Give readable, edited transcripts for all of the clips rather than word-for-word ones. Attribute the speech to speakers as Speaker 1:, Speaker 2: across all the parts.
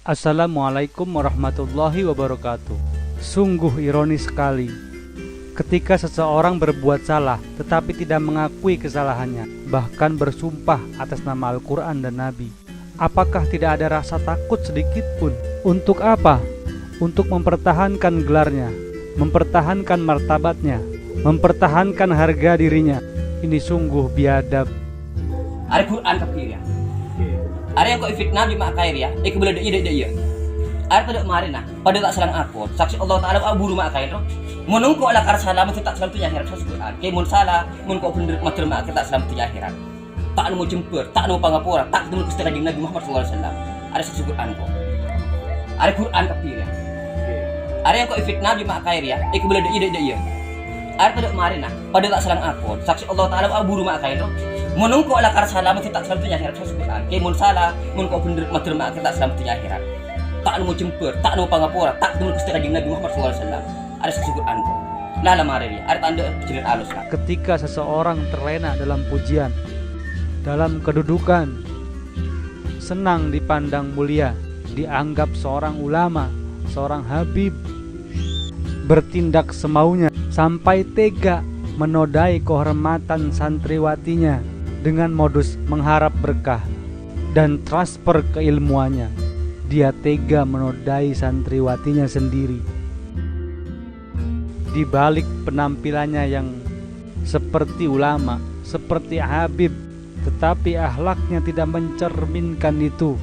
Speaker 1: Assalamualaikum warahmatullahi wabarakatuh. Sungguh ironis sekali ketika seseorang berbuat salah tetapi tidak mengakui kesalahannya, bahkan bersumpah atas nama Al-Quran dan Nabi. Apakah tidak ada rasa takut sedikit pun? Untuk apa? Untuk mempertahankan gelarnya, mempertahankan martabatnya, mempertahankan harga dirinya. Ini sungguh biadab.
Speaker 2: Ada Quran kafir ya. Ada yang kau fitnah di mak kair ya. Kebelah dia. Ada pada kemarin nah. Pada tak selang aku. Saksi Allah Taala aburu mak kair. Mun kau ala kar salah mesti tak selam tu akhirat Quran. Ke mun salah mun kau bener mater mak tak selam tu akhirat. Tak mau jempur, tak mau pangapura, tak temu Gusti Kanjeng Nabi Muhammad sallallahu alaihi wasallam. Ada saksi Quran kau. Ada Quran kafir ya. Ada yang kau fitnah di mak kair ya. Kebelah dia. Ada pada kemarin nah. Pada tak selang aku. Saksi Allah Taala aburu mak kair. Mun kau ala kar salah mesti tak selam tu akhirat Quran. Ke mun salah mun kau bener mater mak tak selam tu akhirat. Tak mau jempur, tak mau pangapura, tak temu Gusti Kanjeng Nabi Muhammad sallallahu alaihi wasallam. Ada saksi Quran kau. Lah lamare dia. Ada tanda jerit alus lah.
Speaker 1: Ketika seseorang terlena dalam pujian, dalam kedudukan, senang dipandang mulia, dianggap seorang ulama, seorang habib, bertindak semaunya sampai tega menodai kehormatan santriwatinya dengan modus mengharap berkah dan transfer keilmuannya. Dia tega menodai santriwatinya sendiri. Di balik penampilannya yang seperti ulama, seperti habib, tetapi akhlaknya tidak mencerminkan itu.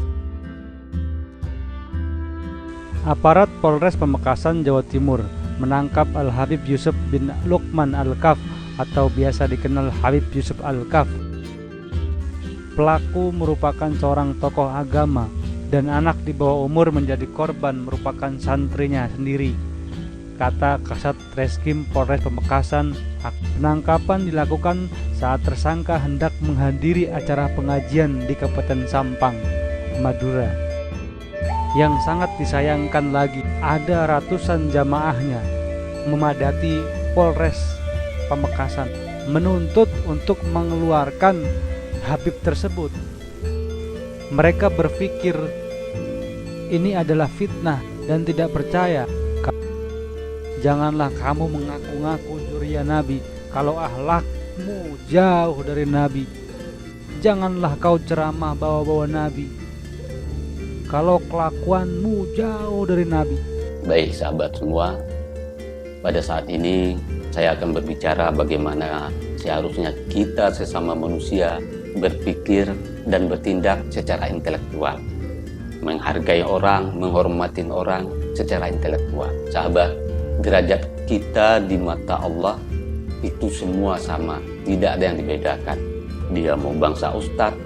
Speaker 1: Aparat Polres Pamekasan, Jawa Timur menangkap Al-Habib Yusuf bin Luqman Al-Kaf atau biasa dikenal Habib Yusuf Al-Kaf. Pelaku merupakan seorang tokoh agama dan anak di bawah umur menjadi korban merupakan santrinya sendiri. Kata Kasat Reskrim Polres Pamekasan, penangkapan dilakukan saat tersangka hendak menghadiri acara pengajian di Kabupaten Sampang, Madura. Yang sangat disayangkan lagi, ada ratusan jamaahnya memadati Polres Pamekasan menuntut untuk mengeluarkan Habib tersebut. Mereka berpikir ini adalah fitnah dan tidak percaya. Janganlah kamu mengaku-ngaku zuriya Nabi kalau akhlakmu jauh dari Nabi. Janganlah kau ceramah bawa-bawa Nabi kalau kelakuanmu jauh dari Nabi.
Speaker 3: Baik sahabat semua, pada saat ini saya akan berbicara bagaimana seharusnya kita sesama manusia berpikir dan bertindak secara intelektual, menghargai orang, menghormati orang secara intelektual. Sahabat, derajat kita di mata Allah itu semua sama, tidak ada yang dibedakan. Dia mau bangsa ustadz,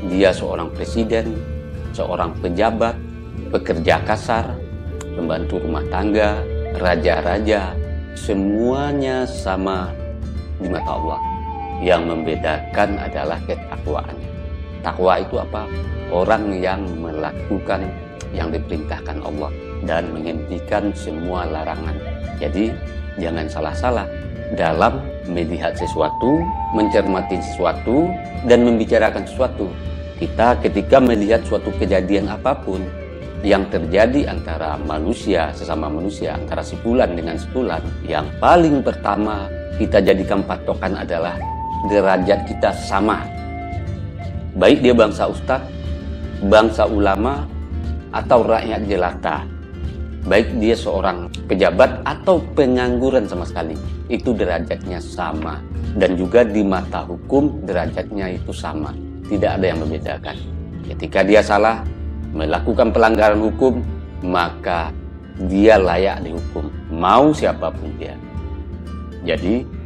Speaker 3: dia seorang presiden, seorang pejabat, pekerja kasar, pembantu rumah tangga, raja-raja, semuanya sama di mata Allah. Yang membedakan adalah ketakwaannya. Takwa itu apa? Orang yang melakukan yang diperintahkan Allah dan menghentikan semua larangan. Jadi jangan salah-salah dalam melihat sesuatu, mencermati sesuatu, dan membicarakan sesuatu. Kita ketika melihat suatu kejadian apapun yang terjadi antara manusia, sesama manusia, antara sepulan dengan sepulan, yang paling pertama kita jadikan patokan adalah derajat kita sama. Baik dia bangsa ustadz, bangsa ulama, atau rakyat jelata. Baik dia seorang pejabat atau pengangguran sama sekali, itu derajatnya sama. Dan juga di mata hukum derajatnya itu sama, tidak ada yang membedakan. Ketika dia salah, melakukan pelanggaran hukum, maka dia layak dihukum, mau siapapun dia. Jadi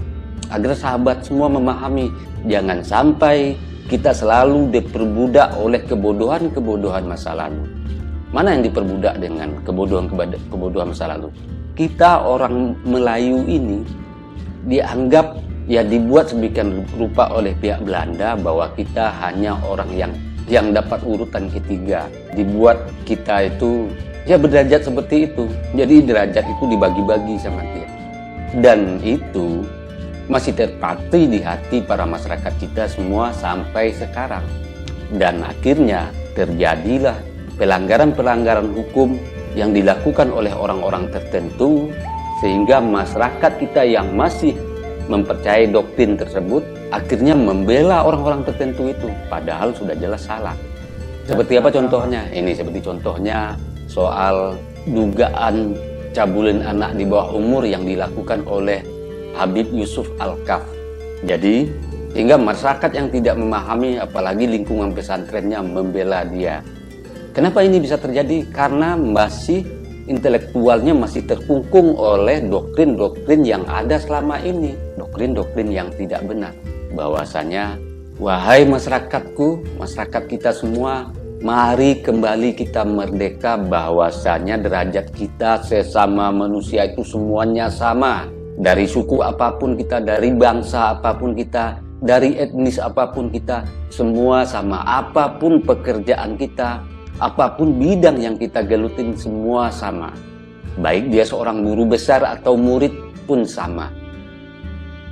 Speaker 3: agar sahabat semua memahami, jangan sampai kita selalu diperbudak oleh kebodohan-kebodohan masa lalu. Mana yang diperbudak dengan kebodohan masa lalu? Kita orang Melayu ini dianggap, ya dibuat sedemikian rupa oleh pihak Belanda bahwa kita hanya orang yang dapat urutan ketiga. Dibuat kita itu ya berderajat seperti itu. Jadi derajat itu dibagi-bagi sama dia. Dan itu masih terpatri di hati para masyarakat kita semua sampai sekarang. Dan akhirnya terjadilah pelanggaran-pelanggaran hukum yang dilakukan oleh orang-orang tertentu, sehingga masyarakat kita yang masih mempercayai doktrin tersebut akhirnya membela orang-orang tertentu itu, padahal sudah jelas salah. Seperti apa contohnya? Ini seperti contohnya soal dugaan cabulin anak di bawah umur yang dilakukan oleh Habib Yusuf Al-Kaf. Jadi, sehingga masyarakat yang tidak memahami, apalagi lingkungan pesantrennya, membela dia. Kenapa ini bisa terjadi? Karena masih intelektualnya masih terkungkung oleh doktrin-doktrin yang ada selama ini. Doktrin-doktrin yang tidak benar. Bahwasanya, wahai masyarakatku, masyarakat kita semua, mari kembali kita merdeka, bahwasanya derajat kita sesama manusia itu semuanya sama. Dari suku apapun kita, dari bangsa apapun kita, dari etnis apapun kita, semua sama. Apapun pekerjaan kita, apapun bidang yang kita gelutin, semua sama. Baik dia seorang guru besar atau murid pun sama.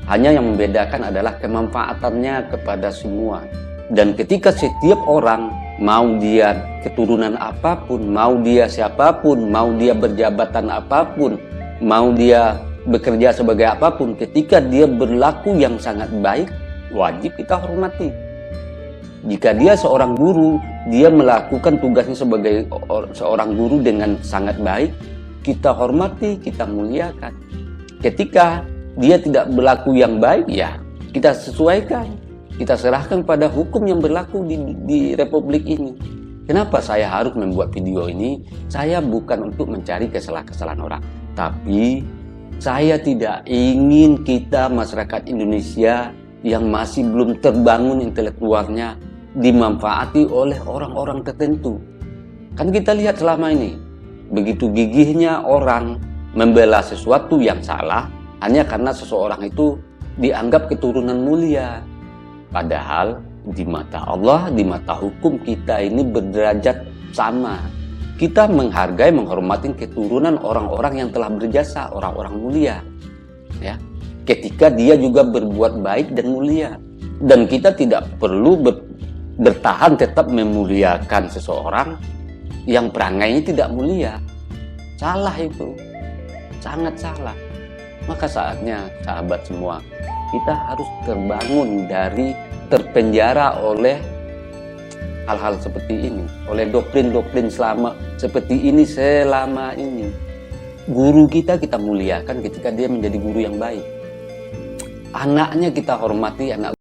Speaker 3: Hanya yang membedakan adalah kemanfaatannya kepada semua. Dan ketika setiap orang, mau dia keturunan apapun, mau dia siapapun, mau dia berjabatan apapun, mau dia bekerja sebagai apapun, ketika dia berlaku yang sangat baik, wajib kita hormati. Jika dia seorang guru, dia melakukan tugasnya sebagai seorang guru dengan sangat baik, kita hormati, kita muliakan. Ketika dia tidak berlaku yang baik, ya kita sesuaikan, kita serahkan pada hukum yang berlaku di Republik ini. Kenapa saya harus membuat video ini? Saya bukan untuk mencari kesalahan-kesalahan orang, tapi saya tidak ingin kita masyarakat Indonesia yang masih belum terbangun intelektualnya dimanfaati oleh orang-orang tertentu. Kan kita lihat selama ini, begitu gigihnya orang membela sesuatu yang salah hanya karena seseorang itu dianggap keturunan mulia. Padahal di mata Allah, di mata hukum kita ini berderajat sama. Kita menghargai, menghormati keturunan orang-orang yang telah berjasa, orang-orang mulia. Ya, ketika dia juga berbuat baik dan mulia. Dan kita tidak perlu bertahan tetap memuliakan seseorang yang perangainya tidak mulia. Salah itu, sangat salah. Maka saatnya sahabat semua, kita harus terbangun dari terpenjara oleh hal-hal seperti ini, oleh doktrin-doktrin seperti ini selama ini. Guru kita muliakan ketika dia menjadi guru yang baik. Anaknya kita hormati, anak